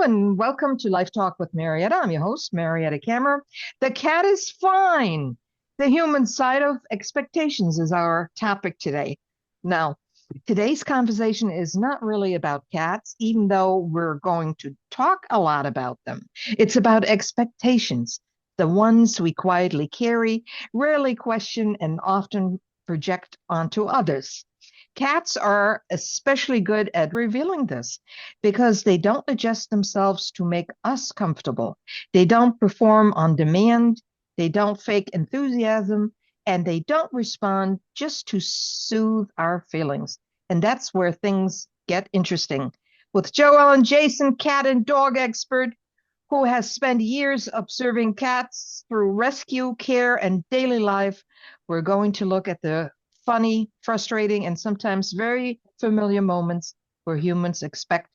Hello and welcome to Life Talk with Mariette. I'm your host, Mariette Cameron. The cat is fine. The human side of expectations is our topic today. Now, today's conversation is not really about cats, even though we're going to talk a lot about them. It's about expectations, the ones we quietly carry, rarely question, and often project onto others. Cats are especially good at revealing this because they don't adjust themselves to make us comfortable. They don't perform on demand. They don't fake enthusiasm, and they don't respond just to soothe our feelings. And that's where things get interesting. With Joellyn Jason, cat and dog expert, who has spent years observing cats through rescue, care, and daily life, we're going to look at the funny, frustrating, and sometimes very familiar moments where humans expect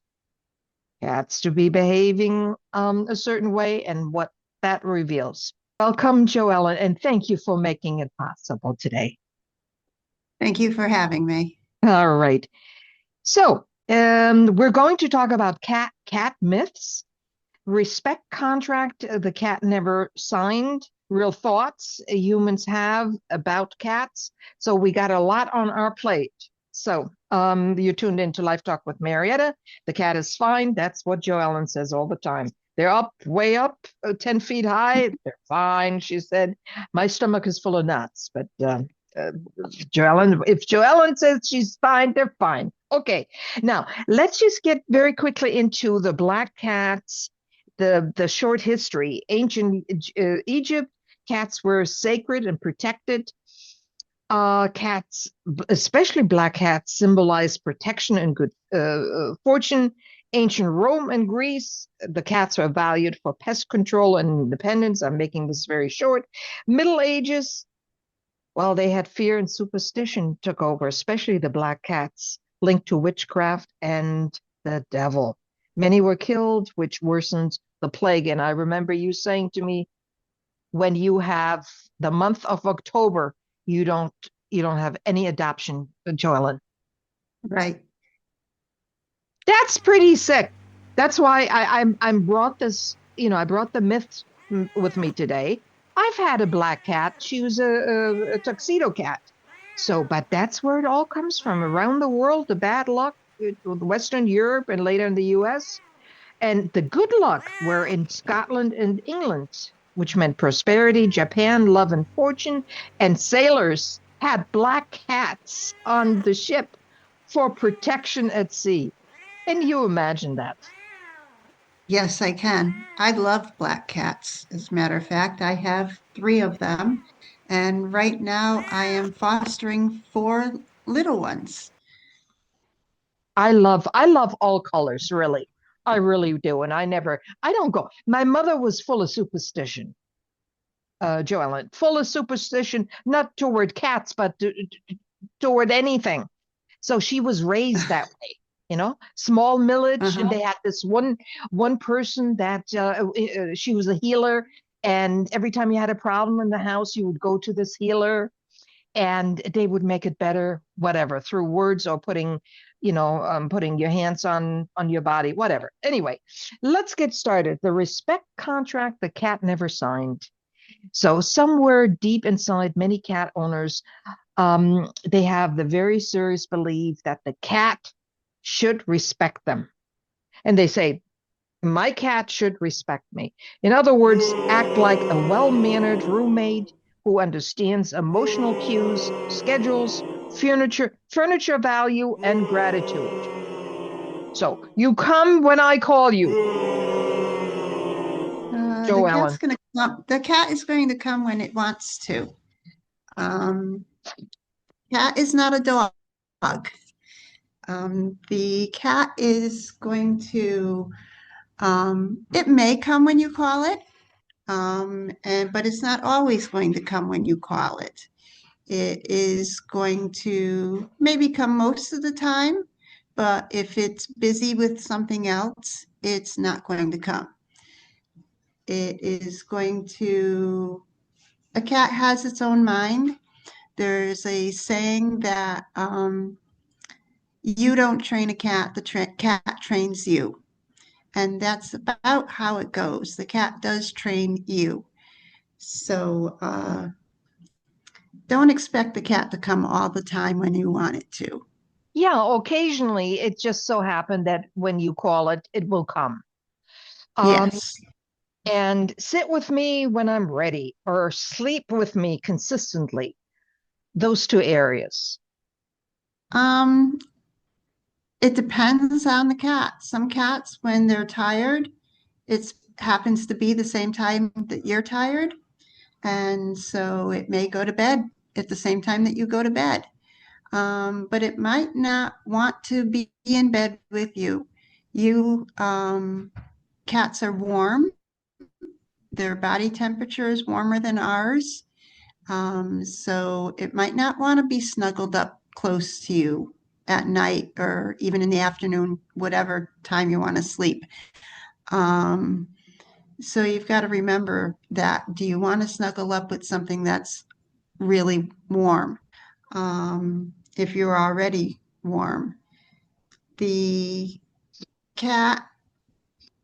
cats to be behaving a certain way and what that reveals. Welcome, Joellyn, and thank you for making it possible today. Thank you for having me. All right. So, we're going to talk about cat myths, respect contract the cat never signed, real thoughts humans have about cats. So we got a lot on our plate. So you're tuned into Life Talk with Mariette. The cat is fine. That's what Joellyn says all the time. They're up, way up, 10 feet high. They're fine, she said. My stomach is full of nuts, but Joellyn, if Joellyn says she's fine, they're fine. Okay, now let's just get very quickly into the black cats, the short history. Ancient Egypt, cats were sacred and protected. Cats, especially black cats, symbolize protection and good fortune. Ancient Rome and Greece, the cats are valued for pest control and independence. I'm making this very short. Middle Ages, well, they had fear and superstition took over, especially the black cats, linked to witchcraft and the devil. Many were killed, which worsened the plague. And I remember you saying to me, when you have the month of October, you don't have any adoption, Joellyn. Right. That's pretty sick. That's why I'm brought this, I brought the myths with me today. I've had a black cat. She was a tuxedo cat. So, but that's where it all comes from. Around the world, the bad luck, Western Europe and later in the US. And the good luck were in Scotland and England, which meant prosperity, Japan, love and fortune, and sailors had black cats on the ship for protection at sea. Can you imagine that? Yes, I can. I love black cats. As a matter of fact, I have 3 of them. And right now I am fostering 4 little ones. I love all colors, really. I really do. And I don't go. My mother was full of superstition, Joellen, full of superstition, not toward cats, but toward anything. So she was raised that way, small village, and Uh-huh. they had this one person that she was a healer, and every time you had a problem in the house, you would go to this healer, and they would make it better, whatever, through words or putting your hands on your body, whatever. Anyway, let's get started. The respect contract the cat never signed. So somewhere deep inside many cat owners, they have the very serious belief that the cat should respect them. And they say, my cat should respect me. In other words, act like a well-mannered roommate who understands emotional cues, schedules, furniture value, and gratitude. So you come when I call you, Joellen. The cat is going to come when it wants to. Um, Cat is not a dog. The cat is going to, it may come when you call it, but it's not always going to come when you call it. It is going to maybe come most of the time, but if it's busy with something else, it's not going to come. It is going to, a cat has its own mind. There's a saying that you don't train a cat, cat trains you. And that's about how it goes. The cat does train you. So don't expect the cat to come all the time when you want it to. Yeah, occasionally it just so happened that when you call it, it will come. Um, Yes. and sit with me when I'm ready, or sleep with me consistently. Those two areas. Um, it depends on the cat. Some cats, when they're tired, it happens to be the same time that you're tired. And so it may go to bed at the same time that you go to bed. But it might not want to be in bed with you. Cats are warm. Their body temperature is warmer than ours. So it might not want to be snuggled up close to you at night or even in the afternoon, whatever time you want to sleep. Um, so you've got to remember that. Do you want to snuggle up with something that's really warm? If you're already warm. The cat,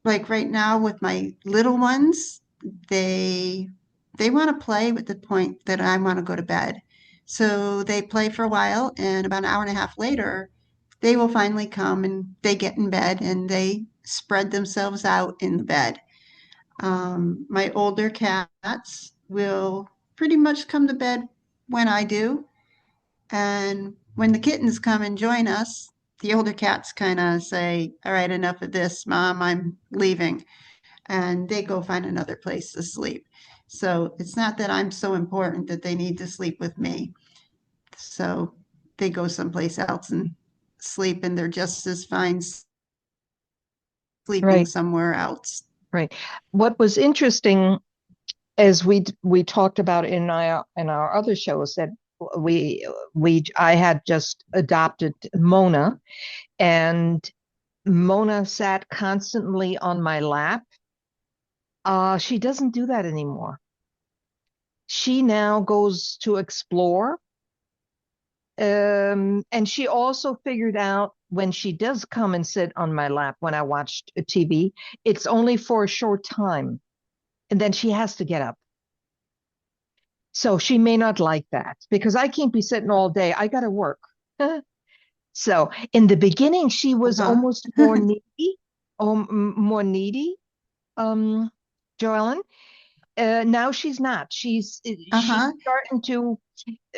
like right now with my little ones, they they want to play with the point that I want to go to bed. So they play for a while, and about an hour and a half later, they will finally come and they get in bed and they spread themselves out in the bed. My older cats will pretty much come to bed when I do. And when the kittens come and join us, the older cats kind of say, "All right, enough of this, Mom, I'm leaving." And they go find another place to sleep. So it's not that I'm so important that they need to sleep with me. So they go someplace else and sleep, and they're just as fine sleeping Right, somewhere else. right. What was interesting, as we talked about in our other shows, that I had just adopted Mona, and Mona sat constantly on my lap. She doesn't do that anymore. She now goes to explore. And she also figured out when she does come and sit on my lap when I watched TV, it's only for a short time, and then she has to get up. So she may not like that because I can't be sitting all day. I got to work. So in the beginning, she was Uh-huh. almost more needy, more needy, um, Joellen. Now she's not. She's Uh-huh. starting to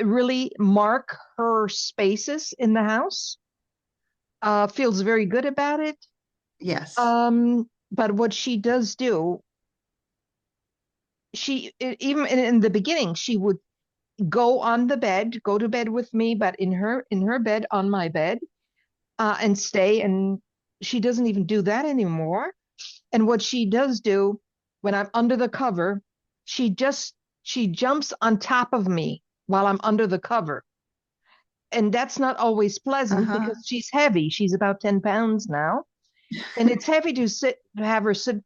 really mark her spaces in the house. Feels very good about it. Yes. But what she does do, even in the beginning, she would go on the bed, go to bed with me, but in her bed on my bed, and stay. And she doesn't even do that anymore. And what she does do when I'm under the cover, she just she jumps on top of me while I'm under the cover. And that's not always pleasant Uh-huh. because she's heavy. She's about 10 pounds now. And it's heavy to have her sit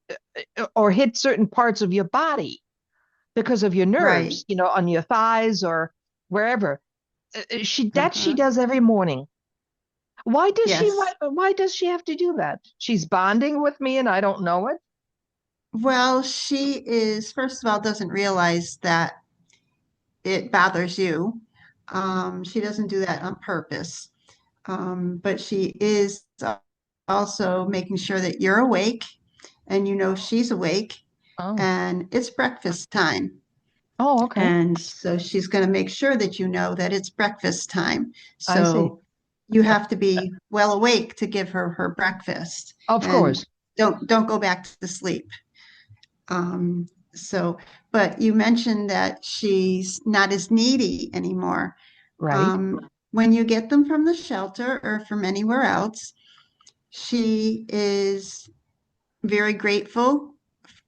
or hit certain parts of your body because of your Right. nerves, on your thighs or wherever. She Uh-huh. does every morning. Why does she why, Yes. why does she have to do that? She's bonding with me and I don't know it. Well, she is, first of all, doesn't realize that it bothers you. She doesn't do that on purpose. But she is also making sure that you're awake and you know she's awake Oh, and it's breakfast time. oh, okay. And so she's going to make sure that you know that it's breakfast time. I see. So you have to be well awake to give her her breakfast Of and course. don't go back to sleep. Um, so, but you mentioned that she's not as needy anymore. Right. When you get them from the shelter or from anywhere else, she is very grateful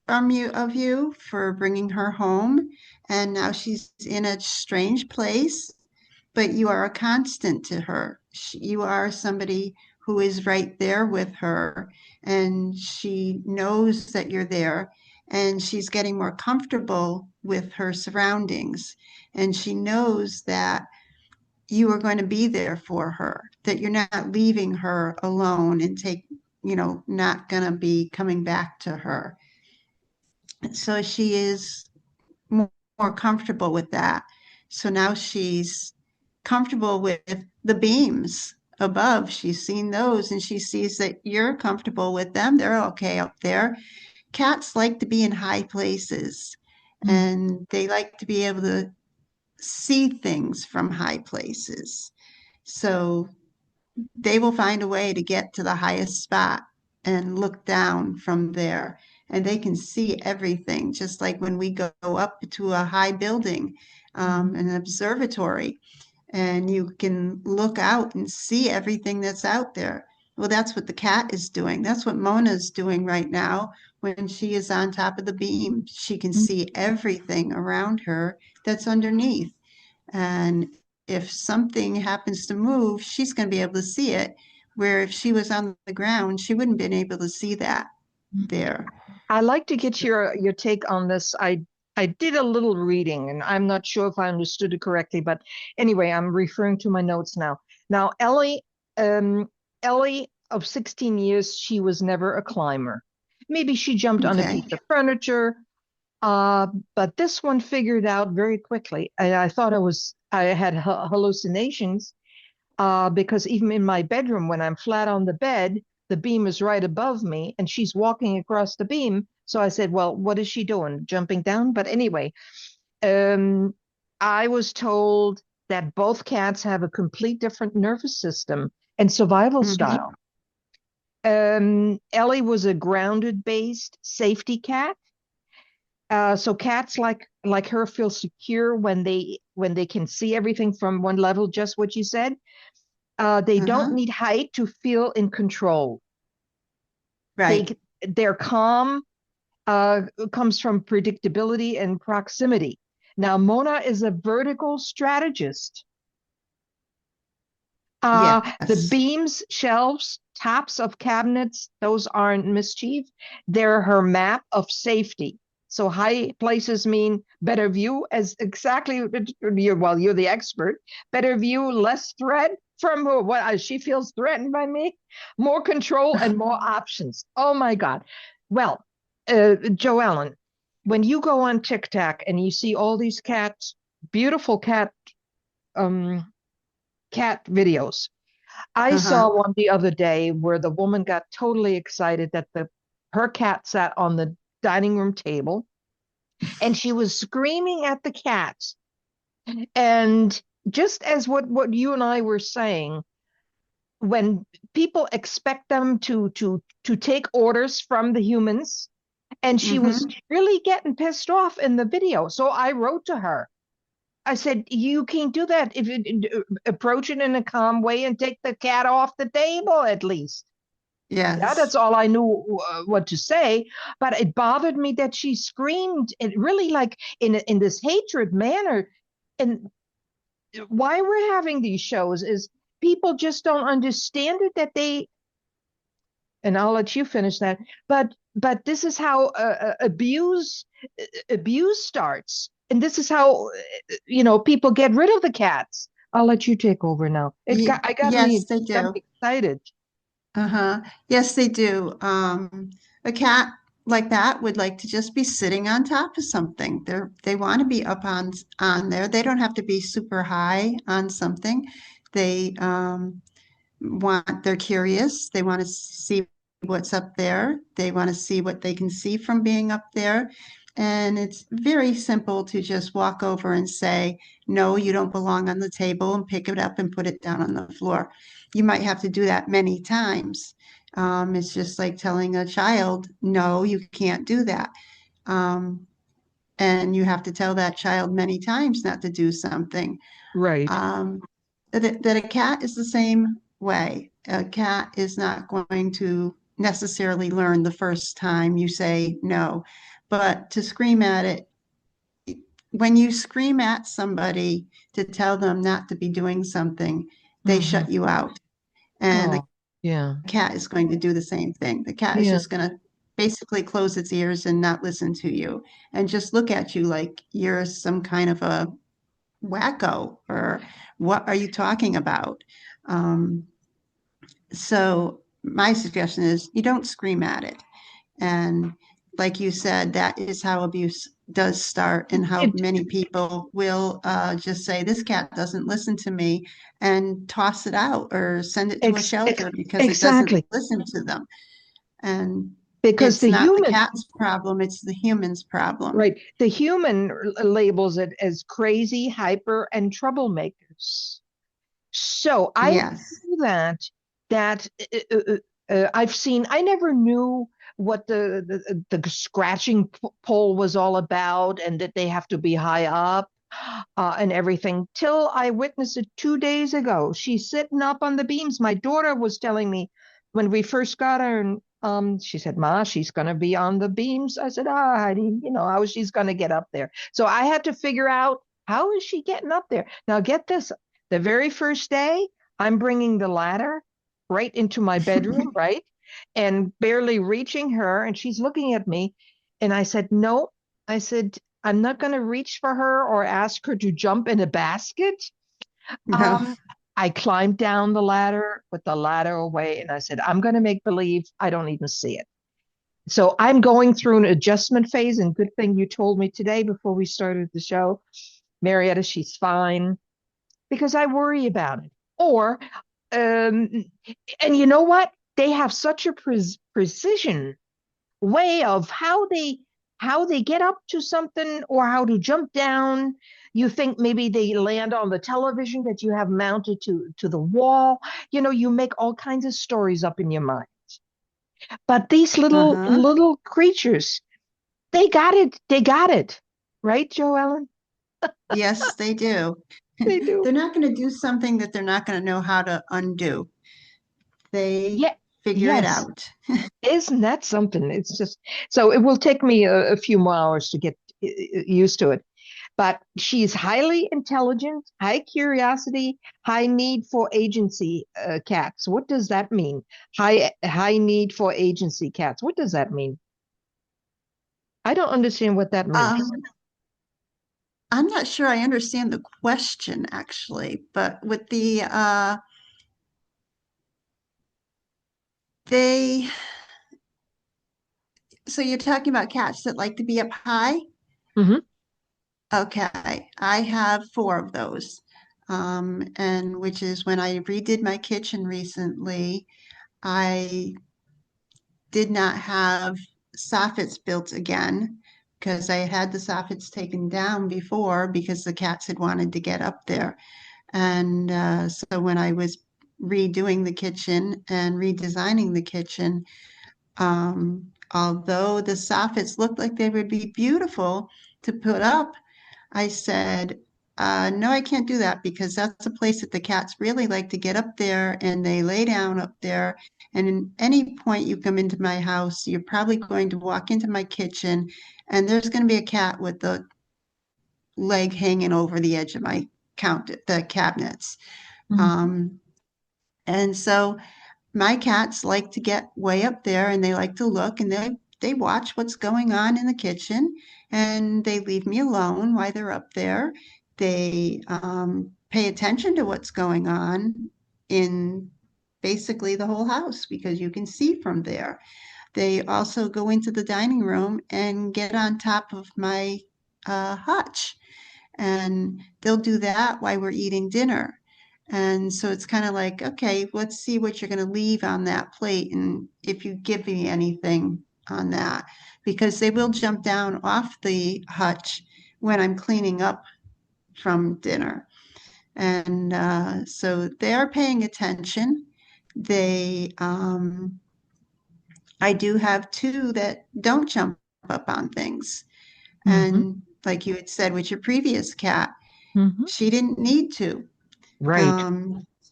of you for bringing her home. And now she's in a strange place, but you are a constant to her. You are somebody who is right there with her, and she knows that you're there, and she's getting more comfortable with her surroundings. And she knows that you are going to be there for her, that you're not leaving her alone and not going to be coming back to her. So she is more comfortable with that. So now she's comfortable with the beams above. She's seen those and she sees that you're comfortable with them. They're okay up there. Cats like to be in high places Mm. and they like to be able to see things from high places. So they will find a way to get to the highest spot and look down from there. And they can see everything, just like when we go up to a high building, Mhm. an observatory, and you can look out and see everything that's out there. Well, that's what the cat is doing. That's what Mona's doing right now. When she is on top of the beam, she can Mm. see everything around her that's underneath. And if something happens to move, she's going to be able to see it. Where if she was on the ground, she wouldn't have been able to see that there. I like to get your take on this. I did a little reading, and I'm not sure if I understood it correctly, but anyway, I'm referring to my notes now. Now, um, Ellie of 16 years, she was never a climber. Maybe she jumped on a Okay. piece of furniture, uh, but this one figured out very quickly. I thought I had hallucinations, because even in my bedroom, when I'm flat on the bed, the beam is right above me and she's walking across the beam. So I said, well, what is she doing? Jumping down? But anyway, um, I was told that both cats have a complete different nervous system and survival Hmm. style. Ellie was a grounded based safety cat. So cats like her feel secure when they can see everything from one level, just what you said. They don't Uh-huh. need height to feel in control. They Right. their calm comes from predictability and proximity. Now, Mona is a vertical strategist. The Yes. beams, shelves, tops of cabinets, those aren't mischief. They're her map of safety. So high places mean better view, as exactly you're the expert. Better view, less threat from her. What she feels threatened by me, more control and more options. Oh my God. Well, Joellen, when you go on TikTok and you see all these cats, beautiful um, cat videos. I Uh-huh. saw one the other day where the woman got totally excited that the her cat sat on the dining room table and she was screaming at the cat. And just as what you and I were saying, when people expect them to take orders from the humans, and she was Hmm. really getting pissed off in the video. So I wrote to her. I said, you can't do that. If you approach it in a calm way and take the cat off the table at least. Yeah, Yes. that's all I knew what to say. But it bothered me that she screamed it really like in this hatred manner. And why we're having these shows is people just don't understand it that they. And I'll let you finish that. But this is how abuse starts, and this is how people get rid of the cats. I'll let you take over now. I got Yes, me they got do. me excited. Uh-huh. Yes, they do. A cat like that would like to just be sitting on top of something. They want to be up on there. They don't have to be super high on something. They they're curious. They want to see what's up there. They want to see what they can see from being up there. And it's very simple to just walk over and say, no, you don't belong on the table, and pick it up and put it down on the floor. You might have to do that many times. It's just like telling a child, no, you can't do that. Um, and you have to tell that child many times not to do something. Right. Um, that a cat is the same way. A cat is not going to necessarily learn the first time you say no, but to scream at it, when you scream at somebody to tell them not to be doing something, they Hmm. shut you out. And the Oh, yeah. cat is going to do the same thing. The cat is Yeah. just going to basically close its ears and not listen to you and just look at you like you're some kind of a wacko or what are you talking about? Um, so my suggestion is you don't scream at it. And like you said, that is how abuse does start, and how It many people will just say, this cat doesn't listen to me, and toss it out or send it to a shelter because it doesn't exactly listen to them. And because it's the not the human, cat's problem, it's the human's problem. right? The human labels it as crazy, hyper, and troublemakers. So I will Yes. do that I've seen. I never knew what the scratching pole was all about, and that they have to be high up and everything. Till I witnessed it 2 days ago. She's sitting up on the beams. My daughter was telling me when we first got her, and she said, "Ma, she's gonna be on the beams." I said, "Ah, Heidi, how she's gonna get up there?" So I had to figure out how is she getting up there. Now, get this: the very first day, I'm bringing the ladder right into my bedroom, right? And barely reaching her. And she's looking at me. And I said, "No." I said, "I'm not going to reach for her or ask her to jump in a basket." No. Um, I climbed down the ladder, put the ladder away, and I said, "I'm going to make believe I don't even see it." So I'm going through an adjustment phase. And good thing you told me today before we started the show, Marietta, she's fine, because I worry about it. Or, um, and you know what? They have such a precision way of how they get up to something or how to jump down. You think maybe they land on the television that you have mounted to the wall. You make all kinds of stories up in your mind. But these little Uh-huh. little creatures, they got it. They got it. Right, Joellen? Yes, they do. They do. They're not going to do something that they're not going to know how to undo. They Yeah. figure it Yes. out. Isn't that something? It's just so it will take me a few more hours to get used to it. But she's highly intelligent, high curiosity, high need for agency cats. What does that mean? High need for agency cats. What does that mean? I don't understand what that means. Um, I'm not sure I understand the question actually, but with they, so you're talking about cats that like to be up high? Hmm. Okay, I have four of those. And which is when I redid my kitchen recently, I did not have soffits built again because I had the soffits taken down before because the cats had wanted to get up there. And so when I was redoing the kitchen and redesigning the kitchen, although the soffits looked like they would be beautiful to put up, I said, no, I can't do that because that's a place that the cats really like to get up there and they lay down up there. And in any point you come into my house, you're probably going to walk into my kitchen and there's going to be a cat with the leg hanging over the edge of the cabinets. Hmm. Um, and so my cats like to get way up there and they like to look and they watch what's going on in the kitchen and they leave me alone while they're up there. They pay attention to what's going on in basically the whole house because you can see from there. They also go into the dining room and get on top of my hutch, and they'll do that while we're eating dinner. And so it's kind of like, okay, let's see what you're going to leave on that plate and if you give me anything on that, because they will jump down off the hutch when I'm cleaning up from dinner. And so they are paying attention. They, I do have two that don't jump up on things. Hmm. And like you had said with your previous cat, Hmm. she didn't need to. Right.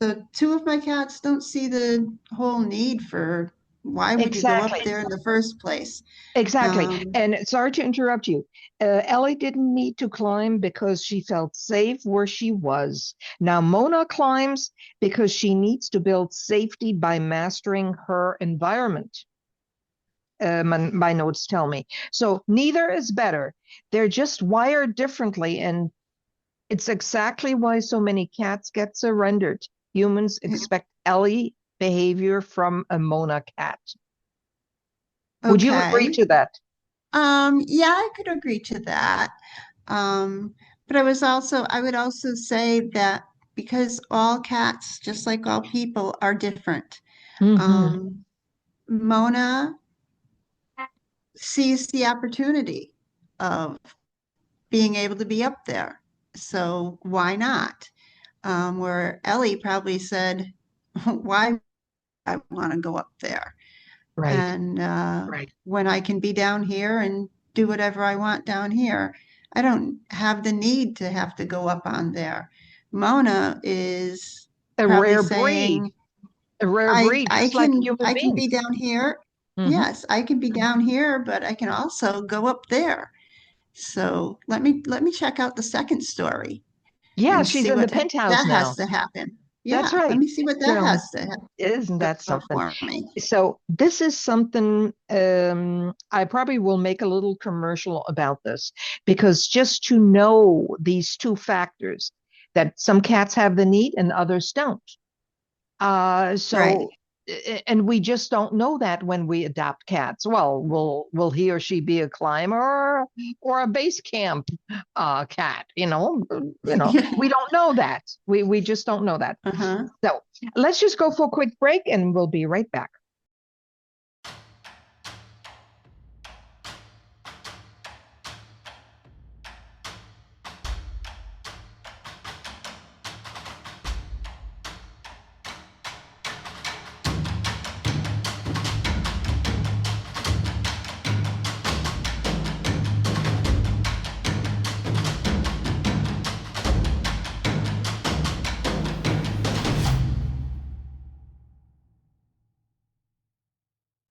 So two of my cats don't see the whole need for why would you go up Exactly. there in the first place? Exactly. Um, And sorry to interrupt you. Ellie didn't need to climb because she felt safe where she was. Now, Mona climbs because she needs to build safety by mastering her environment. My notes tell me. So neither is better. They're just wired differently. And it's exactly why so many cats get surrendered. Humans expect Ellie. behavior from a Mona cat. Would you agree Okay. to that? Yeah, I could agree to that. Um, but I would also say that because all cats, just like all people, are different. Hmm. Um, Mona sees the opportunity of being able to be up there. So why not? Where Ellie probably said, why I want to go up there? Right. And Right. when I can be down here and do whatever I want down here, I don't have the need to have to go up on there. Mona is A probably rare breed, saying, a rare breed, I just like can human I can be beings. down here. Hmm. Yes, I can be down here, but I can also go up there. So let me check out the second story Yeah, and she's see in the what penthouse that has now. to happen. That's Yeah, let right. me see what that Joan, has to isn't that go something? for me. So this is something I probably will make a little commercial about this because just to know these two factors that some cats have the need and others don't. Right. So and we just don't know that when we adopt cats. Well, will he or she be a climber or a base camp cat? We don't know that. We just don't know that. Uh-huh. So let's just go for a quick break and we'll be right back.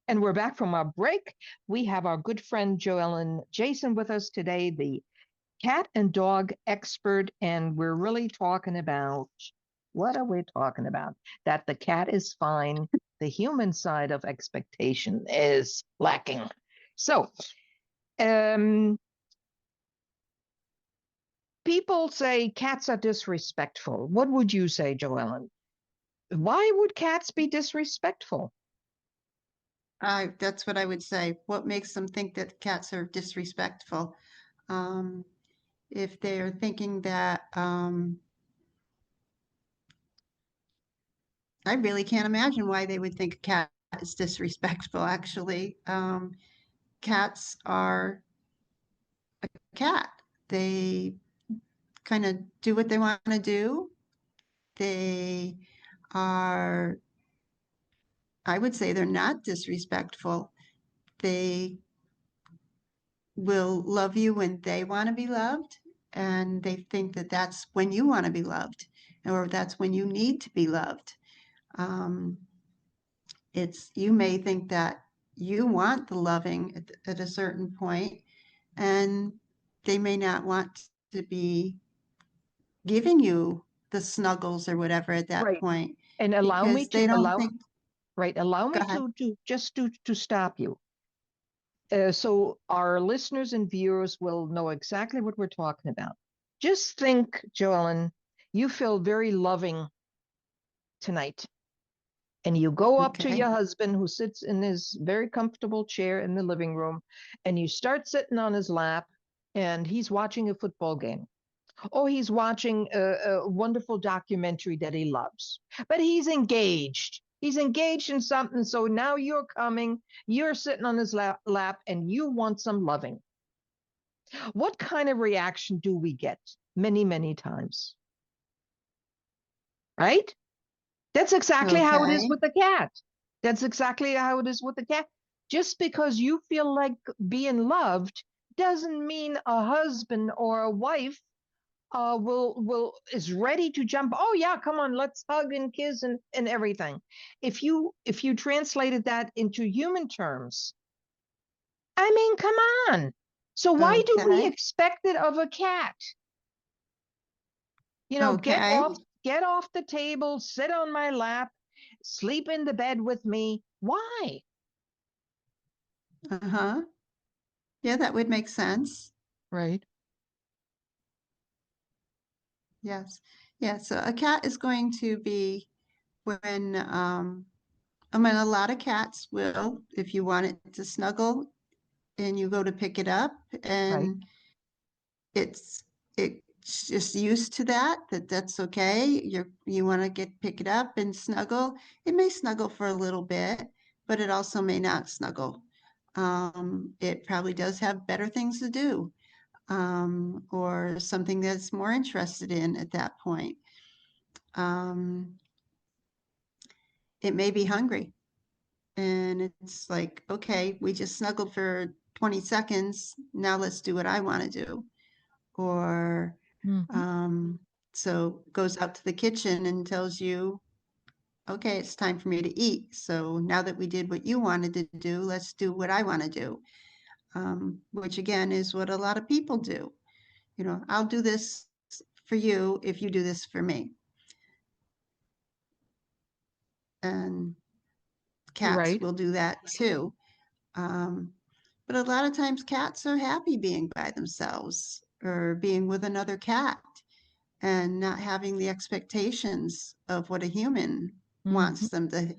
And we're back from our break. We have our good friend Joellyn Jason with us today, the cat and dog expert. And we're really talking about what are we talking about? That the cat is fine, the human side of expectation is lacking. So, um, people say cats are disrespectful. What would you say, Joellyn? Why would cats be disrespectful? That's what I would say. What makes them think that cats are disrespectful? Um, if they're thinking that, I really can't imagine why they would think a cat is disrespectful, actually. Cats are a cat. They kind of do what they want to do. They are, I would say they're not disrespectful. They will love you when they want to be loved, and they think that that's when you want to be loved, or that's when you need to be loved. Um, you may think that you want the loving at a certain point, and they may not want to be giving you the snuggles or whatever at that Right. point And allow me because to they don't allow think, right, allow go me ahead. to stop you. So our listeners and viewers will know exactly what we're talking about. Just think, Joellen, you feel very loving tonight, and you go up to Okay. your husband who sits in his very comfortable chair in the living room, and you start sitting on his lap, and he's watching a football game. Oh, he's watching a wonderful documentary that he loves, but he's engaged. He's engaged in something. So now you're coming, you're sitting on his lap, and you want some loving. What kind of reaction do we get? Many, many times, right? That's exactly how it is Okay. with the cat. That's exactly how it is with the cat. Just because you feel like being loved doesn't mean a husband or a wife will is ready to jump. Oh yeah, come on, let's hug and kiss and everything. If you translated that into human terms, I mean, come on. So why do we Okay. expect it of a cat? Get Okay. off the table, sit on my lap, sleep in the bed with me. Why? Uh-huh. Yeah, that would make sense. Right. Yes. Yeah. So a cat is going to be when I mean, a lot of cats will, if you want it to snuggle and you go to pick it up Right. and it's it's just used to that, that's okay. You want to get pick it up and snuggle. It may snuggle for a little bit, but it also may not snuggle. It probably does have better things to do, or something that's more interested in at that point. Um, it may be hungry, and it's like, okay, we just snuggled for 20 seconds. Now let's do what I want to do. Or Hmm. um, so goes out to the kitchen and tells you, okay, it's time for me to eat. So now that we did what you wanted to do, let's do what I want to do. Which again is what a lot of people do. You know, I'll do this for you if you do this for me. And cats Right. will do that too. Um, but a lot of times cats are happy being by themselves or being with another cat and not having the expectations of what a human Hmm. wants them to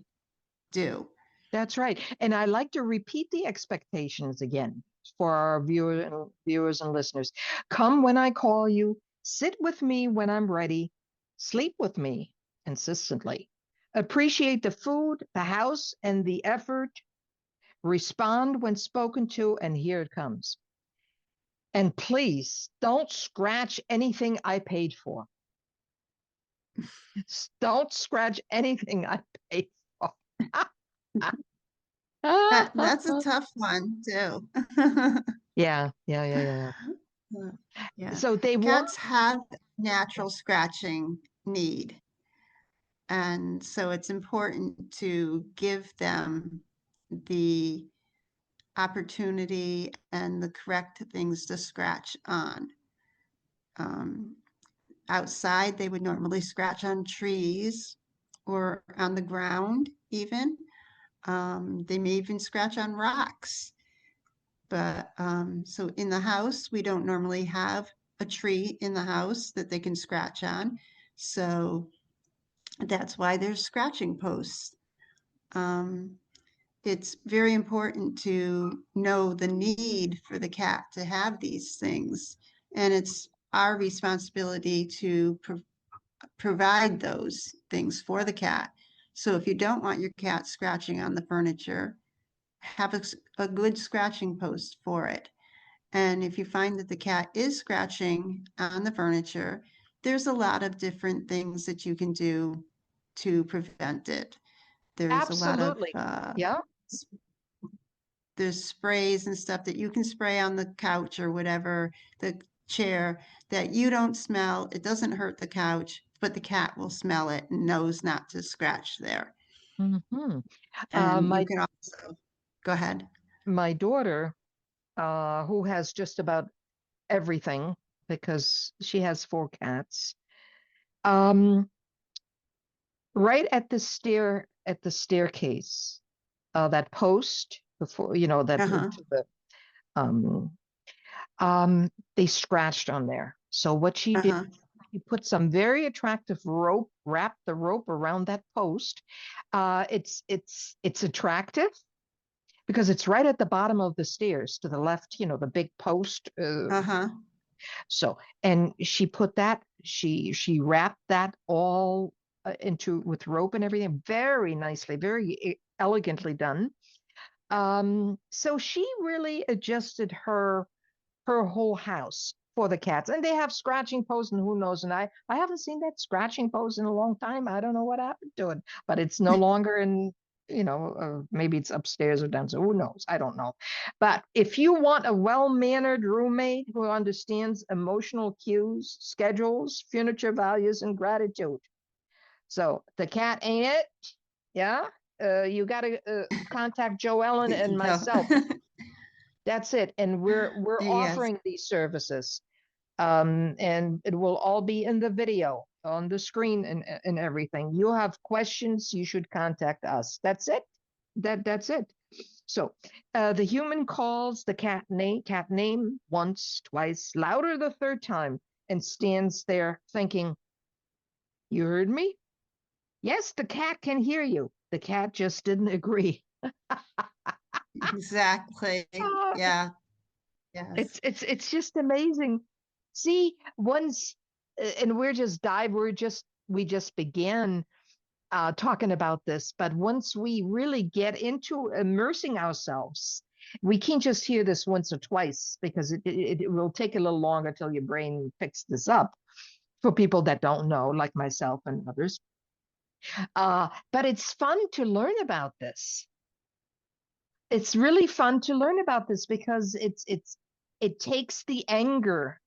do. That's right. And I like to repeat the expectations again for our viewers and listeners. Come when I call you, sit with me when I'm ready, sleep with me consistently. Appreciate the food, the house, and the effort. Respond when spoken to, and here it comes. And please don't scratch anything I paid for. Don't scratch anything I paid for. That's a tough one too. Yeah, yeah, yeah, yeah. Yeah. So they want, Cats have natural scratching need. And so it's important to give them the opportunity and the correct things to scratch on. Um, Outside, they would normally scratch on trees or on the ground, even. They may even scratch on rocks. But so in the house, we don't normally have a tree in the house that they can scratch on. So that's why there's scratching posts. Um, it's very important to know the need for the cat to have these things. And it's our responsibility to provide those things for the cat. So if you don't want your cat scratching on the furniture, have a good scratching post for it. And if you find that the cat is scratching on the furniture, there's a lot of different things that you can do to prevent it. There's a lot of absolutely. Yeah. there's sprays and stuff that you can spray on the couch or whatever, the chair, that you don't smell. It doesn't hurt the couch, but the cat will smell it and knows not to scratch there. Hmm. And you My can also go ahead. my daughter, who has just about everything because she has four cats, um, right at the staircase, that post before, that Uh-huh. to the um they scratched on there. So what she did, Uh-huh. she put some very attractive rope, wrapped the rope around that post. It's attractive because it's right at the bottom of the stairs to the left, the big post. Uh-huh. So, and she put that, she wrapped that all into with rope and everything, very nicely, very elegantly done. So she really adjusted her whole house for the cats. And they have scratching posts and who knows. And I haven't seen that scratching post in a long time. I don't know what happened to it, but it's no longer in, maybe it's upstairs or downstairs. Who knows? I don't know. But if you want a well-mannered roommate who understands emotional cues, schedules, furniture values, and gratitude. So the cat ain't it. Yeah. You got to contact Joellyn and No. myself. That's it. And we're Yes. offering these services. And it will all be in the video on the screen and everything. You have questions, you should contact us. That's it. That's it. So the human calls the cat name once, twice, louder the third time, and stands there thinking, "You heard me? Yes, the cat can hear you. The cat just didn't agree. Exactly. Ah, Yeah. Yes. it's just amazing. See, once and we just began talking about this, but once we really get into immersing ourselves, we can't just hear this once or twice because it will take a little longer till your brain picks this up for people that don't know, like myself and others. But it's fun to learn about this. It's really fun to learn about this because it takes the anger.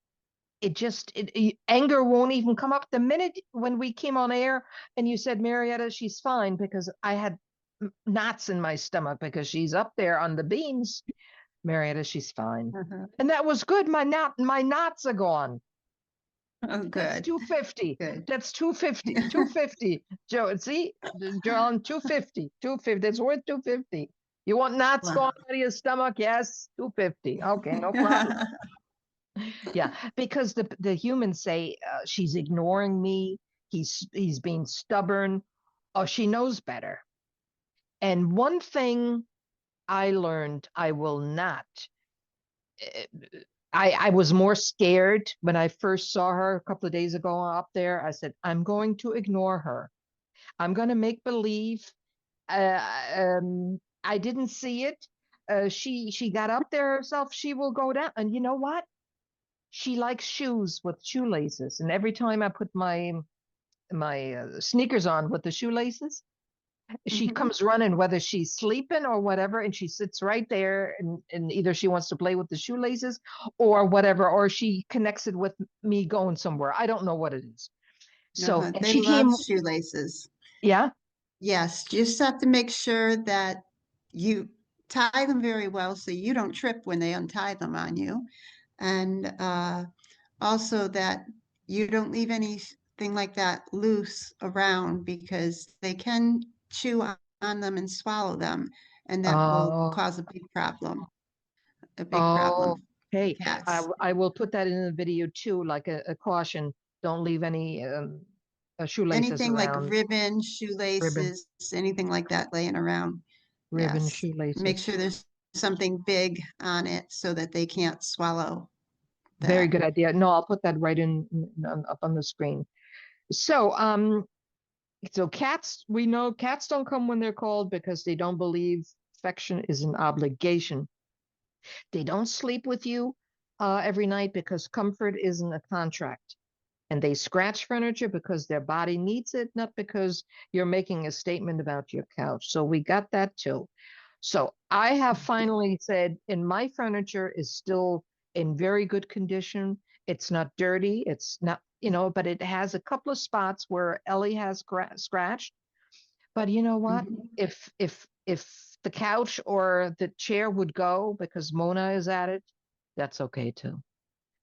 Anger won't even come up the minute when we came on air and you said Marietta, she's fine because I had knots in my stomach because she's up there on the beams. Marietta, she's fine. Uh-huh. And that was good. My knots are gone. Oh, That's good. 250. Good. That's 250. 250. Joe, see, Joellyn, 250. 250. That's worth 250. You want knots going Wow. out of your stomach? Yes, 250. Okay, no problem. Yeah, because the humans say she's ignoring me. He's being stubborn. Oh, she knows better. And one thing I learned, I will not. eh, I was more scared when I first saw her a couple of days ago up there. I said, I'm going to ignore her. I'm going to make believe. I didn't see it. She got up there herself. She will go down. And you know what? She likes shoes with shoelaces, and every time I put my sneakers on with the shoelaces, she Mhm. comes running, whether she's sleeping or whatever, and she sits right there, and either she wants to play with the shoelaces or whatever, or she connects it with me going somewhere. I don't know what it is. So, Uh-huh. and They she love came, shoelaces. yeah. Yes, just have to make sure that you tie them very well so you don't trip when they untie them on you. And also that you don't leave anything like that loose around because they can chew on them and swallow them, and that will Oh, cause a big oh, problem for hey, cats. I will put that in the video too, like a caution. Don't leave any shoelaces Anything like around. ribbon, Ribbon, shoelaces, anything like that laying around. ribbon, Yes. Make shoelaces. sure there's something big on it so that they can't swallow Very that. good idea. No, I'll put that right up on the screen. So, so cats, we know cats don't come when they're called because they don't believe affection is an obligation. They don't sleep with you every night because comfort isn't a contract. And they scratch furniture because their body needs it, not because you're making a statement about your couch. So we got that too. So I have finally said, and my furniture is still in very good condition. It's not dirty. It's not, but it has a couple of spots where Ellie has scratched. But you know what? Mhm. If the couch or the chair would go because Mona is at it, that's okay too.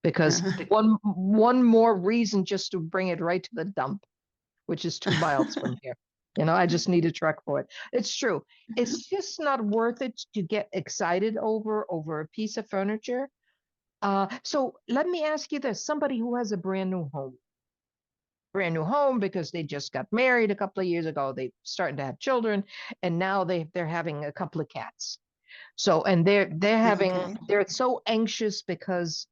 Because one more reason just to bring it right to the dump, which is 2 miles from here. I just need a truck for it. It's true. It's just not worth it to get excited over a piece of furniture. So let me ask you this: somebody who has a brand new home because they just got married a couple of years ago, they starting to have children, and now they're having a couple of cats. So and Okay. they're so anxious because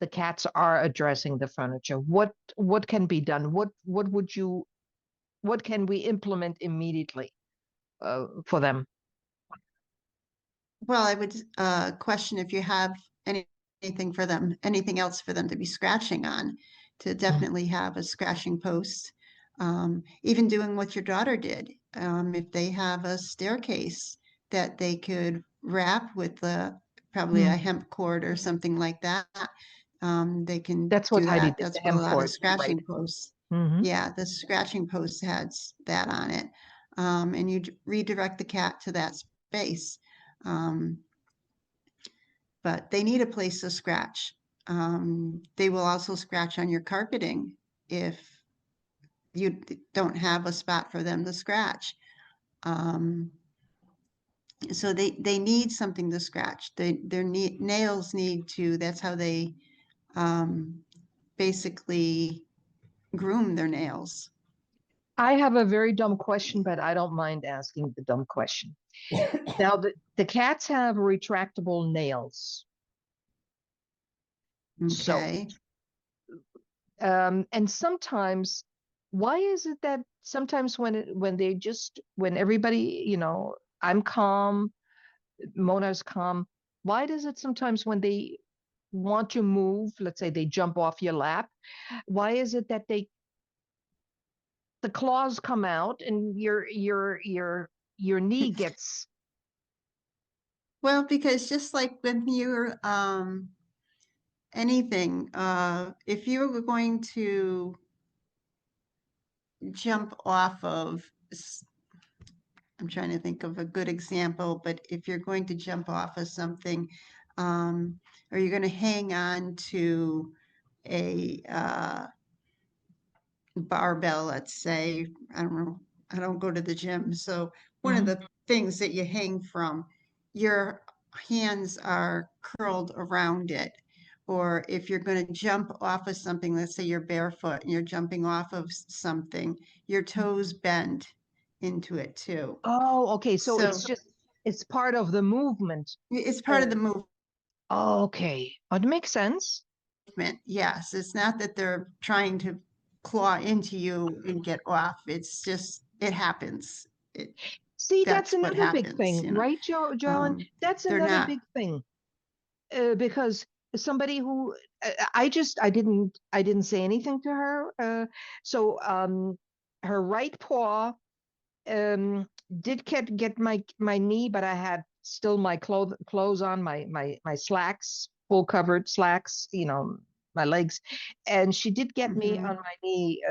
the cats are addressing the furniture. What can be done? What can we implement immediately for them? Well, I would question if you have anything for them, anything else for them to be scratching on, to Mm. definitely have a scratching post. Even doing what your daughter did, if they have a staircase that they could wrap with probably a Mm. hemp cord or something like that, they can That's what do Heidi that. did, the That's what a hemp lot of cord. You're right. scratching posts. Hmm. Yeah, the scratching post has that on it. And you redirect the cat to that space. Um, but they need a place to scratch. They will also scratch on your carpeting if you don't have a spot for them to scratch. Um, so they need something to scratch. Their nails need to, that's how they um, basically groom their nails. I have a very dumb question, but I don't mind asking the dumb question. Now, the cats have retractable nails. So, Okay. and sometimes, why is it that sometimes when everybody, I'm calm, Mona's calm, why does it sometimes when they want to move, let's say they jump off your lap, why is it that the claws come out and your knee gets. Well, because just like when you're anything, if you were going to jump off of, I'm trying to think of a good example, but if you're going to jump off of something, um, or you're going to hang on to a barbell, let's say, I don't know, I don't go to the gym. So one of Mhm. the things that you hang from, your hands are curled around it. Or if you're going to jump off of something, let's say you're barefoot and you're jumping off of something, your toes bend into it too. Oh, okay. So So it's part of the movement. it's part of Uh, the okay. Oh, it makes sense. movement. Yes, it's not that they're trying to claw into you and get off. It's just, it happens. It, See, that's that's what another big happens, thing, you know. right, Joellen? That's They're another not. big thing. Because somebody who I didn't say anything to her. So her right paw um did get my knee, but I had still my clothes on, my slacks, full covered slacks, my legs, and she did get me Hmm. on my knee,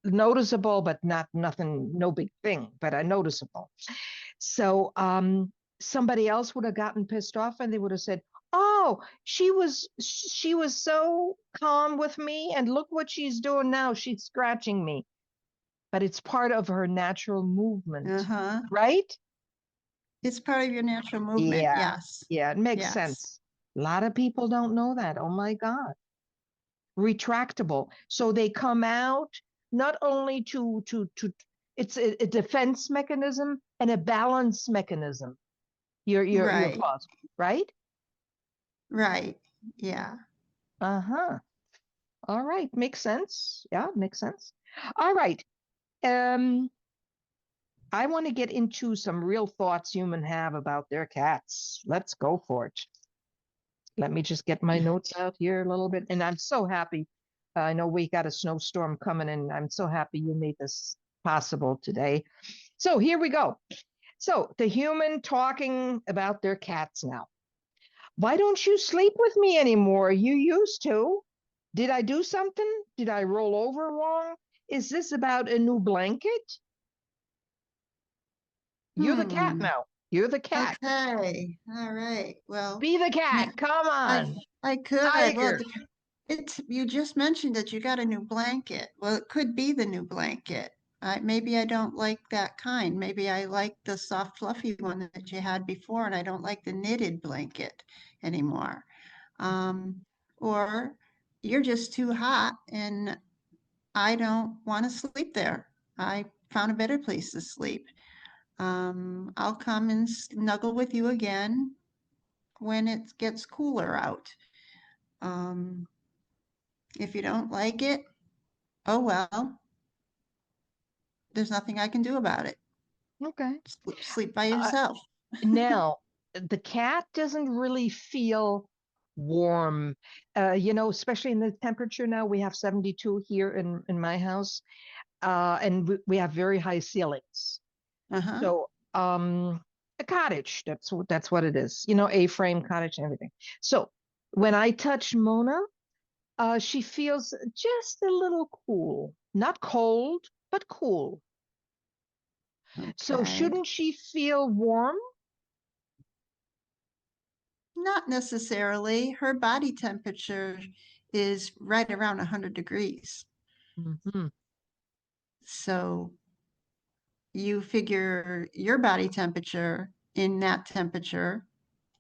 noticeable, but not nothing, no big thing, but a noticeable. So somebody else would have gotten pissed off and they would have said, "Oh, she was so calm with me, and look what she's doing now. She's scratching me." But it's part of her natural movement, Uh-huh. right? It's part of your natural movement. Yeah, Yes. yeah, it makes Yes. sense. A lot of people don't know that. Oh my God. Retractable. So they come out not only to it's a defense mechanism and a balance mechanism. Your Right. paws, right? Right. Yeah. Uh-huh. All right, makes sense. Yeah, makes sense. All right. Um, I want to get into some real thoughts humans have about their cats. Let's go for it. Let me just get my notes out here a little bit. And I'm so happy. I know we got a snowstorm coming, and I'm so happy you made this possible today. So here we go. So the human talking about their cats now. Why don't you sleep with me anymore? You used to. Did I do something? Did I roll over wrong? Is this about a new blanket? You're the cat Hmm. now. You're the cat. Okay. All right. Well, Be the ma- cat. Come I on. I could. Well, Tiger. it's you just mentioned that you got a new blanket. Well, it could be the new blanket. Maybe I don't like that kind. Maybe I like the soft, fluffy one that you had before, and I don't like the knitted blanket anymore. Um, or you're just too hot, and I don't want to sleep there. I found a better place to sleep. I'll come and snuggle with you again when it gets cooler out. Um, if you don't like it, oh well, there's nothing I can do about it. Okay. Sleep by Uh, yourself. Now, the cat doesn't really feel warm. Especially in the temperature now, we have 72 here in my house, and we have very high ceilings. Uh-huh. So a cottage, that's what it is. A-frame cottage and everything. So when I touch Mona, she feels just a little cool. Not cold, but cool. So Okay. shouldn't she feel warm? Not necessarily. Her body temperature is right around 100 degrees. Mhm. So you figure your body temperature in that temperature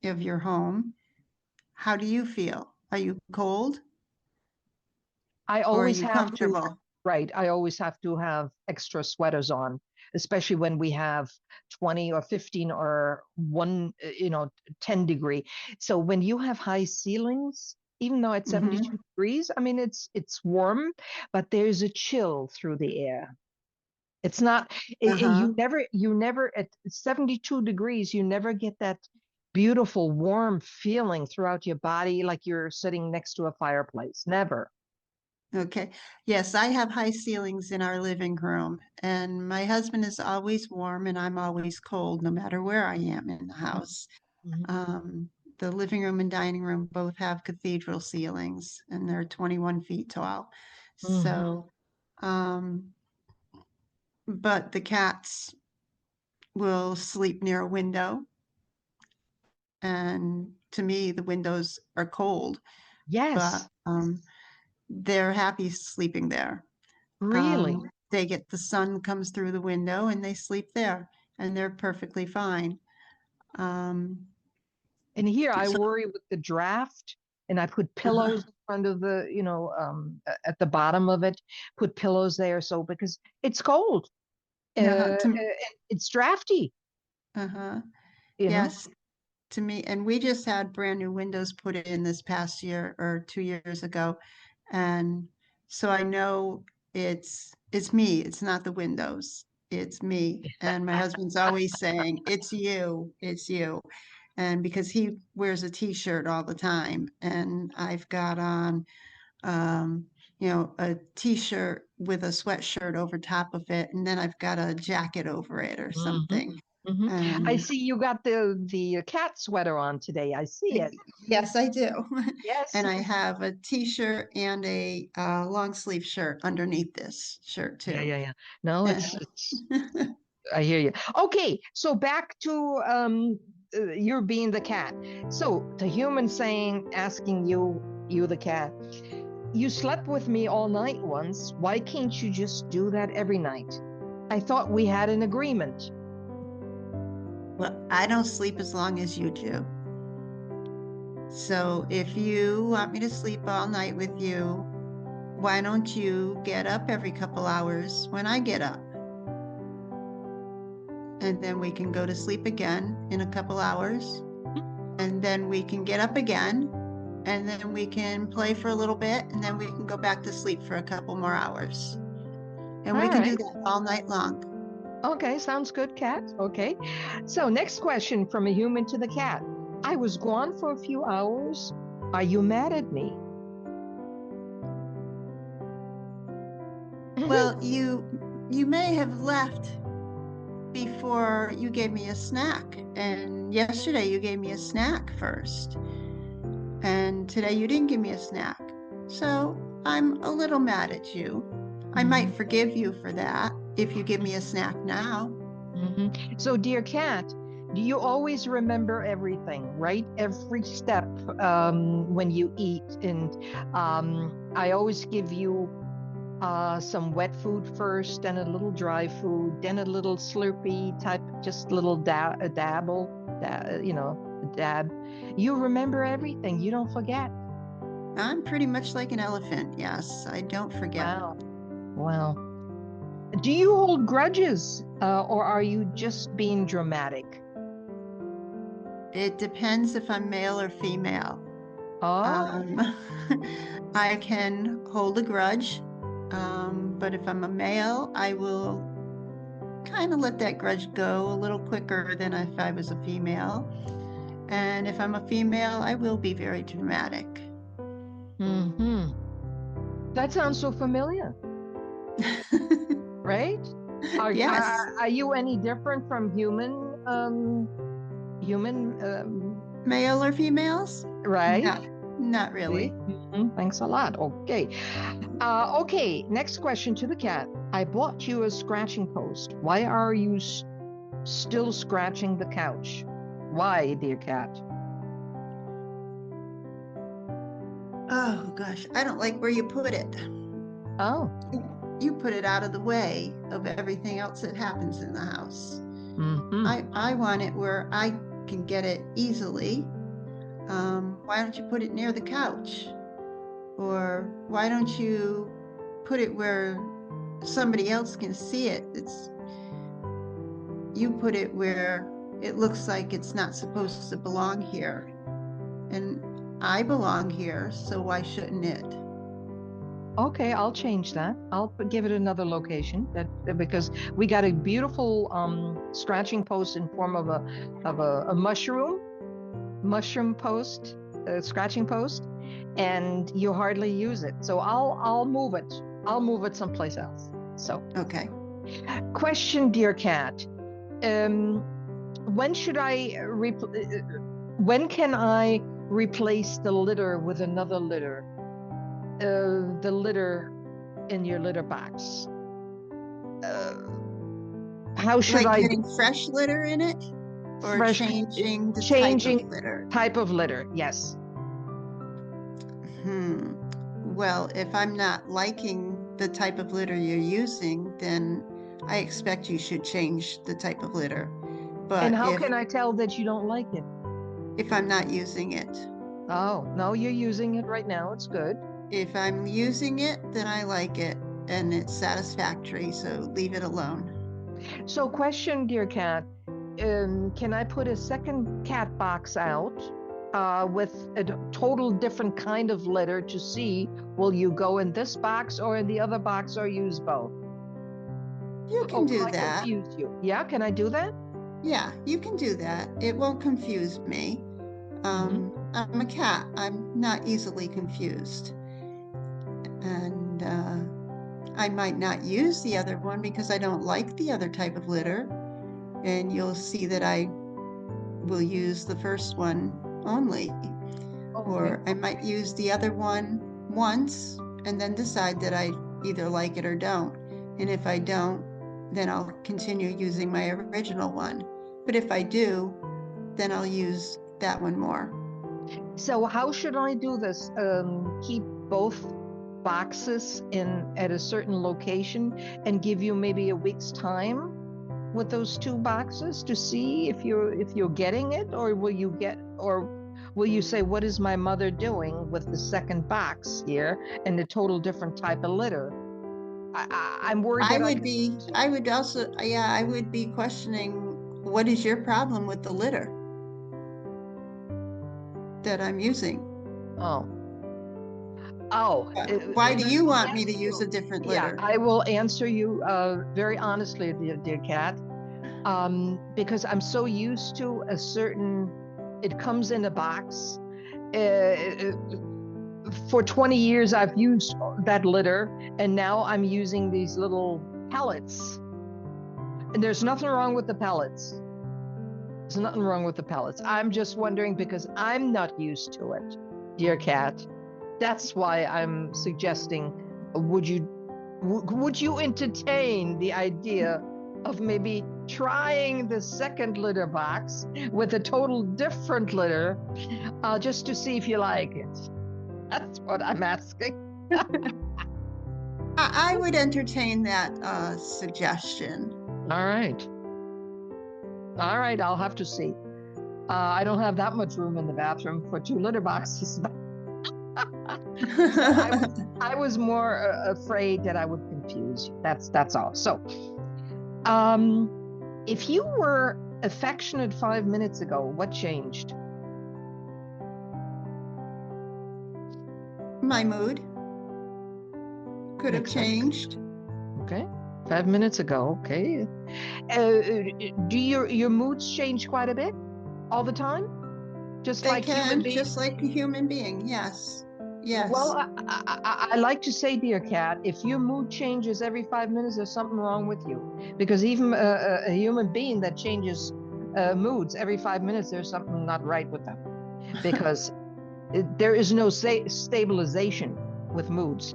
of your home. How do you feel? Are you cold I or are always you have to comfortable? right. I always have to have extra sweaters on, especially when we have 20 or 15 or 10 degree. So when you have high ceilings, even though it's Hmm. 72 degrees, I mean it's warm, but there's a chill through the air. It's not Uh-huh. you never at 72 degrees, you never get that beautiful warm feeling throughout your body like you're sitting next to a fireplace. Never. Okay. Yes, I have high ceilings in our living room, and my husband is always warm and I'm always cold, no matter where I am in the house. Mhm. Um, the living room and dining room both have cathedral ceilings, and they're 21 feet tall. Mhm. So, um, but the cats will sleep near a window, and to me, the windows are cold, but Yes, they're happy sleeping there. really. They get the sun comes through the window and they sleep there, and they're perfectly fine. Um, And here I so worry with the draft, and I put pillows in front of at the bottom of it, put pillows there. So because it's cold, uh-huh, and it's drafty, uh-huh. you know. Yes, to me, and we just had brand new windows put in this past year or 2 years ago, and so I know it's me. It's not the windows. It's me. And my husband's always saying, it's you. And because he wears a t-shirt all the time, and I've got on a t-shirt with a sweatshirt over top of it, and then I've got a jacket over it or Hmm. something. Hmm. I And see you got the cat sweater on today. I see it. yes, I do. Yes. And I have a t-shirt and a long sleeve shirt underneath this shirt Yeah, too. yeah, yeah. No, And it's I hear you. Okay, so back to you're being the cat. So the human saying, asking you the cat, you slept with me all night once. Why can't you just do that every night? I thought we had an agreement. well, I don't sleep as long as you do. So if you want me to sleep all night with you, why don't you get up every couple hours when I get up? And then we can go to sleep again in a couple hours. And then we can get up again. And then we can play for a little bit. And then we can go back to sleep for a couple more hours. And we All can do right. that all night long. Okay, sounds good, cat. Okay. So next question from a human to the cat. I was gone for a few hours. Are you mad at me? Well, you may have left before you gave me a snack. And yesterday you gave me a snack first. And today you didn't give me a snack. So I'm a little mad at you. I might Mhm. forgive you for that if you give me a snack now. Hmm. So, dear cat, do you always remember everything, right? Every step when you eat. And I always give you some wet food first, then a little dry food, then a little slurpy type, just little a dabble, a dab. You remember everything. You don't forget. I'm pretty much like an elephant. Yes, I don't forget. Wow. Wow. Do you hold grudges, or are you just being dramatic? It depends if I'm male or female. Oh. Um, I can hold a grudge, but if I'm a male, I will kind of let that grudge go a little quicker than if I was a female. And if I'm a female, I will be very dramatic. Hmm. That sounds so familiar, right? Are Yes, are you any different from human male or females? right? No, not See? really. Mhm. Thanks a lot. Okay. Okay, next question to the cat. I bought you a scratching post. Why are you still scratching the couch? Why, dear cat? Oh gosh, I don't like where you put it. Oh. You put it out of the way of everything else that happens in the house. Hmm. I want it where I can get it easily. Why don't you put it near the couch? Or why don't you put it where somebody else can see it. You put it where it looks like it's not supposed to belong here. And I belong here, so why shouldn't it? Okay, I'll change that. I'll give it another location because we got a beautiful scratching post in form of a mushroom post, scratching post, and you hardly use it. So I'll move it. I'll move it someplace else. So, Okay. question, dear cat. Um, when should when can I replace the litter with another litter? The litter in your litter box. Uh, how should Like I getting fresh litter in it or fresh changing the type of changing litter? type of litter? Yes. Hmm. Well, if I'm not liking the type of litter you're using, then I expect you should change the type of litter. And But how can I tell that you don't like it? if I'm not using it, Oh, no, you're using it right now. It's good. if I'm using it, then I like it and it's satisfactory, so leave it alone. So, question, dear cat, can I put a second cat box out with a total different kind of litter to see will you go in this box or in the other box or use both? You Or can will do I that. confuse you? Yeah, can I do that? Yeah, you can do that. It won't confuse me. Hmm. I'm a cat. I'm not easily confused. And I might not use the other one because I don't like the other type of litter. And you'll see that I will use the first one only. Okay. Or I might use the other one once and then decide that I either like it or don't. And if I don't, then I'll continue using my original one. But if I do, then I'll use that one more. So how should I do this? Keep both boxes in at a certain location and give you maybe a week's time with those two boxes to see if you're getting it, or will you say, what is my mother doing with the second box here and a total different type of litter? I'm worried that I confuse you. I would also, yeah, I would be questioning what is your problem with the litter that I'm using? Oh. Oh, Why do let you me want me to answer use a you. different Yeah, litter? I will answer you very honestly, dear cat. Because I'm so used to a certain, it comes in a box. Uh, for 20 years, I've used that litter, and now I'm using these little pellets. And there's nothing wrong with the pellets. There's nothing wrong with the pellets. I'm just wondering because I'm not used to it, dear cat. That's why I'm suggesting, would you would you entertain the idea of maybe trying the second litter box with a total different litter, just to see if you like it? That's what I'm asking. I would entertain that suggestion. All right. All right. I'll have to see. I don't have that much room in the bathroom for two litter boxes. So I was more afraid that I would confuse you. That's all. So, um, if you were affectionate 5 minutes ago, what changed? My mood could have Makes sense. changed. Okay. 5 minutes ago. Okay. Do your moods change quite a bit all the time? Just They like human can, just beings? like a human being. Yes. Well, Yes. I like to say, dear cat, if your mood changes every 5 minutes, there's something wrong with you. Because even a human being that changes moods every 5 minutes, there's something not right with them. Because there is no stabilization with moods.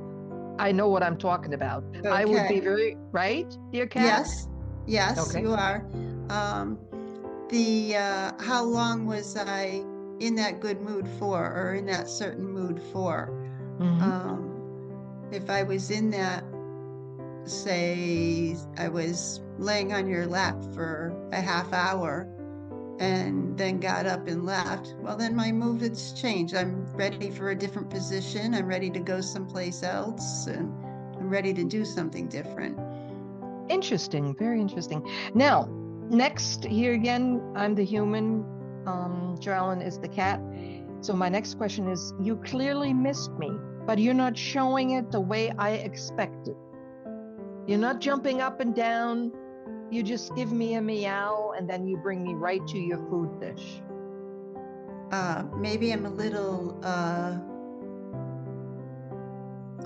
I know what I'm talking about. I would be Okay. very, right, dear cat? Yes. Yes, Okay. you are. Um, the how long was I in that good mood for, or in that certain mood for? Hmm. Um, if I was in that, say, I was laying on your lap for a half hour and then got up and left, well, then my mood has changed. I'm ready for a different position. I'm ready to go someplace else, and I'm ready to do something different. Interesting, very interesting. Now, next here again, I'm the human. Joellyn is the cat. So my next question is, you clearly missed me, but you're not showing it the way I expected. You're not jumping up and down. You just give me a meow and then you bring me right to your food dish. Maybe I'm a little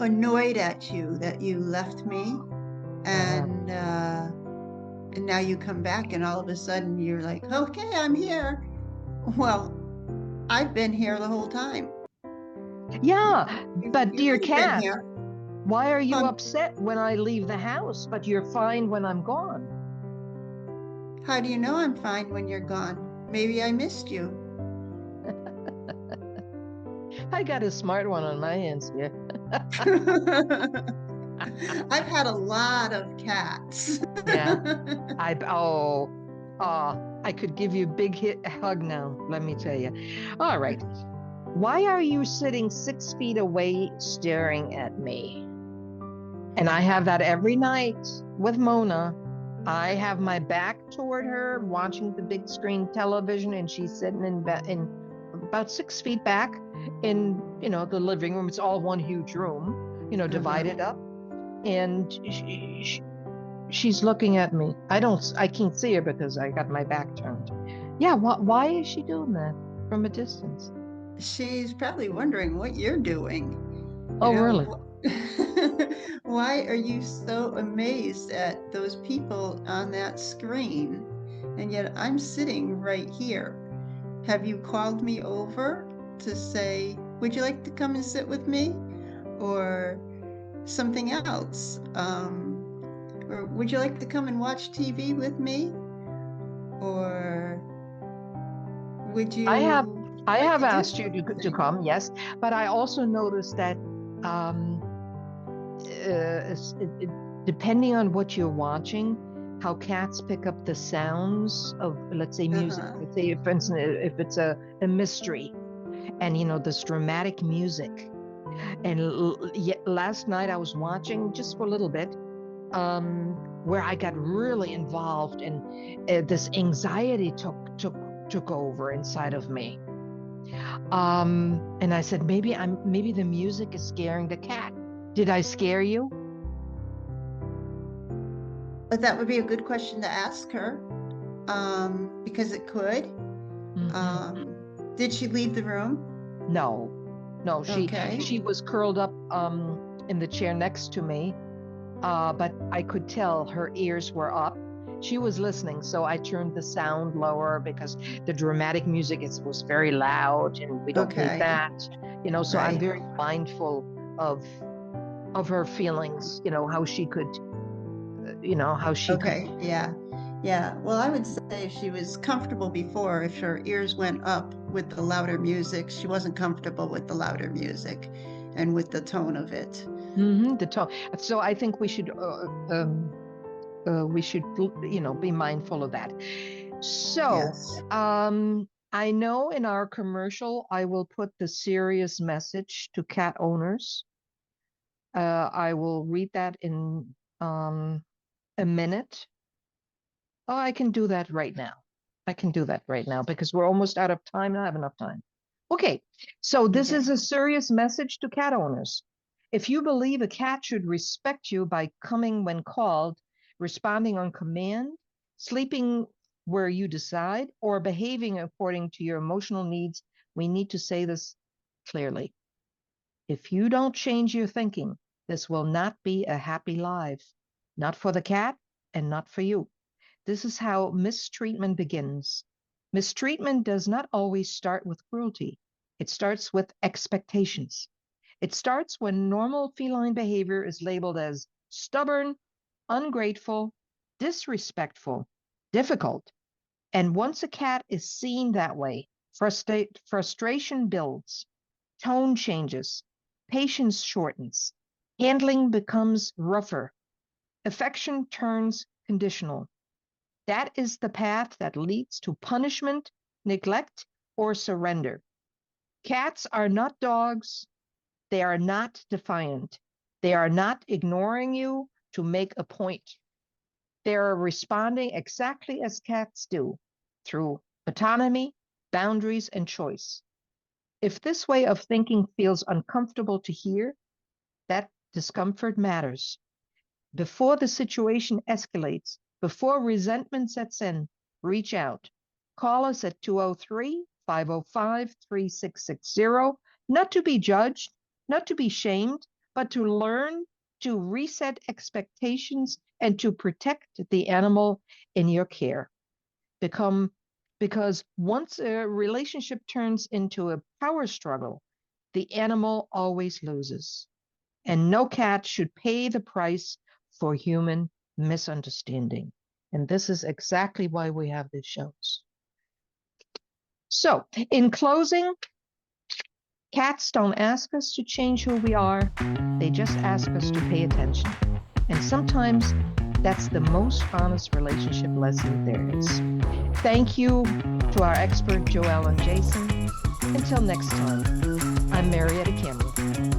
annoyed at you that you left me, Uh-huh. and now you come back and all of a sudden you're like, okay, I'm here. Well, I've been here the whole time. Yeah, but You dear could have been cat, here. why are you Um, upset when I leave the house, but you're fine when I'm gone? how do you know I'm fine when you're gone? Maybe I missed you. I got a smart one on my hands here. I've had a lot of cats. Yeah, oh, I could give you a big hug now, let me tell you. All right. Why are you sitting 6 feet away staring at me? And I have that every night with Mona. I have my back toward her, watching the big screen television, and she's sitting in about 6 feet back in, the living room. It's all one huge room, Uh-huh. divided up. And she's looking at me. I can't see her because I got my back turned. Yeah, why is she doing that from a distance? She's probably wondering what you're doing. You Oh, really? know, why are you so amazed at those people on that screen? And yet I'm sitting right here. Have you called me over to say, would you like to come and sit with me? Or something else? Or would you like to come and watch TV with me? Or would I have you I like have to do asked you to something? come, yes, but I also noticed that um, depending on what you're watching, how cats pick up the sounds of, let's say, music. Uh-huh. Let's say, for instance, if it's a mystery, and this dramatic music. And last night I was watching just for a little bit, where I got really involved, and this anxiety took over inside of me. And I said, maybe the music is scaring the cat. Did I scare you? But that would be a good question to ask her, because it could. Hmm. Did she leave the room? No, no, Okay. she was curled up in the chair next to me, but I could tell her ears were up. She was listening, so I turned the sound lower because the dramatic music was very loud, and we don't need Okay. that. So I'm Right. very mindful of her feelings, how she could. Okay. Yeah. Yeah. Well, I would say she was comfortable before. If her ears went up with the louder music, she wasn't comfortable with the louder music and with the tone of it. The tone. So I think we should, be mindful of that. So, Yes. I know in our commercial, I will put the serious message to cat owners. I will read that in a minute. Oh, I can do that right now. I can do that right now because we're almost out of time. I don't have enough time. Okay, so this is Okay. a serious message to cat owners. If you believe a cat should respect you by coming when called, responding on command, sleeping where you decide, or behaving according to your emotional needs, we need to say this clearly. If you don't change your thinking, this will not be a happy life, not for the cat and not for you. This is how mistreatment begins. Mistreatment does not always start with cruelty. It starts with expectations. It starts when normal feline behavior is labeled as stubborn, ungrateful, disrespectful, difficult. And once a cat is seen that way, frustration builds, tone changes, patience shortens, handling becomes rougher, affection turns conditional. That is the path that leads to punishment, neglect, or surrender. Cats are not dogs. They are not defiant. They are not ignoring you to make a point. They are responding exactly as cats do, through autonomy, boundaries, and choice. If this way of thinking feels uncomfortable to hear, that discomfort matters. Before the situation escalates, before resentment sets in, reach out. Call us at 203-505-3660, not to be judged, not to be shamed, but to learn to reset expectations and to protect the animal in your care. Become Because once a relationship turns into a power struggle, the animal always loses. And no cat should pay the price for human misunderstanding. And this is exactly why we have these shows. So, in closing, cats don't ask us to change who we are, they just ask us to pay attention. And sometimes that's the most honest relationship lesson there is. Thank you to our expert, Joellyn Jason. Until next time, I'm Mariette Campbell.